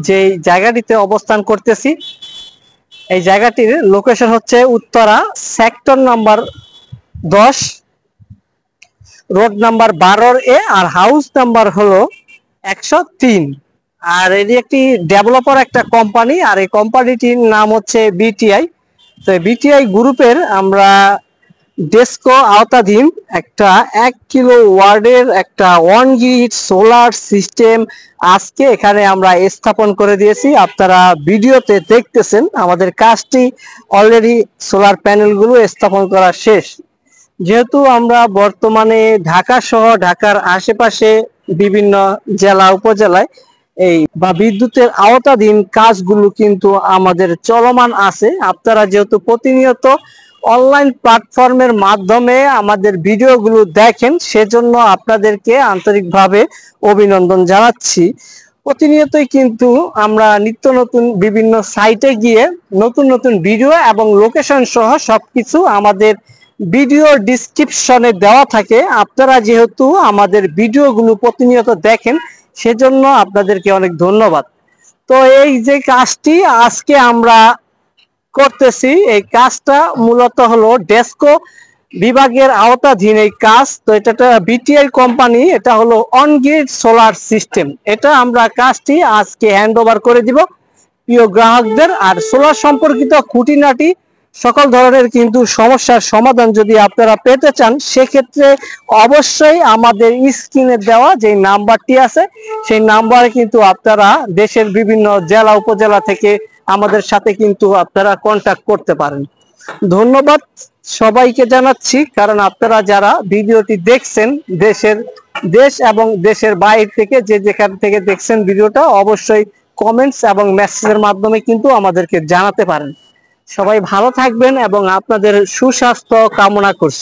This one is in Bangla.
যে জায়গাটিতে অবস্থান করতেছি এই জায়গাটির লোকেশন হচ্ছে Uttara sector number 10 road number 12 আর হাউস নাম্বার হলো 103। আর এটি একটি ডেভেলপার একটা কোম্পানি, আর এই কোম্পানিটির নাম হচ্ছে বিটিআই। তো বিটিআই গ্রুপের আমরা ডেস্কো আওতাধীন একটা 1 কিলো ওয়ার্ডের একটা ওয়ান গ্রিড সোলার সিস্টেম আজকে এখানে আমরা স্থাপন করে দিয়েছি। আপনারা ভিডিওতে দেখতেছেন আমাদের কাজটি অলরেডি সোলার প্যানেলগুলো স্থাপন করা শেষ। যেহেতু আমরা বর্তমানে ঢাকা সহ ঢাকার আশেপাশে বিভিন্ন জেলা উপজেলায় এই বা বিদ্যুতের আওতাধীন কাজগুলো কিন্তু আমাদের চলমান আছে। আপনারা যেহেতু প্রতিনিয়ত অনলাইন প্ল্যাটফর্মের মাধ্যমে আমাদের ভিডিওগুলো দেখেন, সেজন্য আপনাদেরকে আন্তরিকভাবে অভিনন্দন জানাচ্ছি। প্রতিনিয়তই কিন্তু আমরা নিত্য নতুন বিভিন্ন সাইটে গিয়ে নতুন নতুন ভিডিও এবং লোকেশন সহ সবকিছু আমাদের ভিডিও ডিসক্রিপশনে দেওয়া থাকে। আপনারা যেহেতু আমাদের ভিডিওগুলো প্রতিনিয়ত দেখেন, সেজন্য আপনাদেরকে অনেক ধন্যবাদ। তো এই যে কাজটি আজকে আমরা করতেছি, এই কাজটা মূলত হলো ডেস্কো বিভাগের আওতাধীন এই কাজ। তো এটা একটা বিটিআই কোম্পানি, এটা হলো অন গ্রিড সোলার সিস্টেম। এটা আমরা কাজটি আজকে হ্যান্ড ওভার করে দিব প্রিয় গ্রাহকদের। আর সোলার সম্পর্কিত খুঁটিনাটি সকল ধরনের কিন্তু সমস্যার সমাধান যদি আপনারা পেতে চান, সেক্ষেত্রে অবশ্যই আমাদের স্ক্রিনে দেওয়া যে নাম্বারটি আছে সেই নাম্বারে কিন্তু আপনারা দেশের বিভিন্ন জেলা উপজেলা থেকে আমাদের সাথে কিন্তু আপনারা কন্ট্যাক্ট করতে পারেন। ধন্যবাদ সবাইকে জানাচ্ছি, কারণ আপনারা যারা ভিডিওটি দেখছেন দেশ এবং দেশের বাইরে থেকে যে যেখান থেকে দেখছেন ভিডিওটা, অবশ্যই কমেন্টস এবং মেসেজের মাধ্যমে কিন্তু আমাদেরকে জানাতে পারেন। সবাই ভালো থাকবেন এবং আপনাদের সুস্বাস্থ্য কামনা করছি।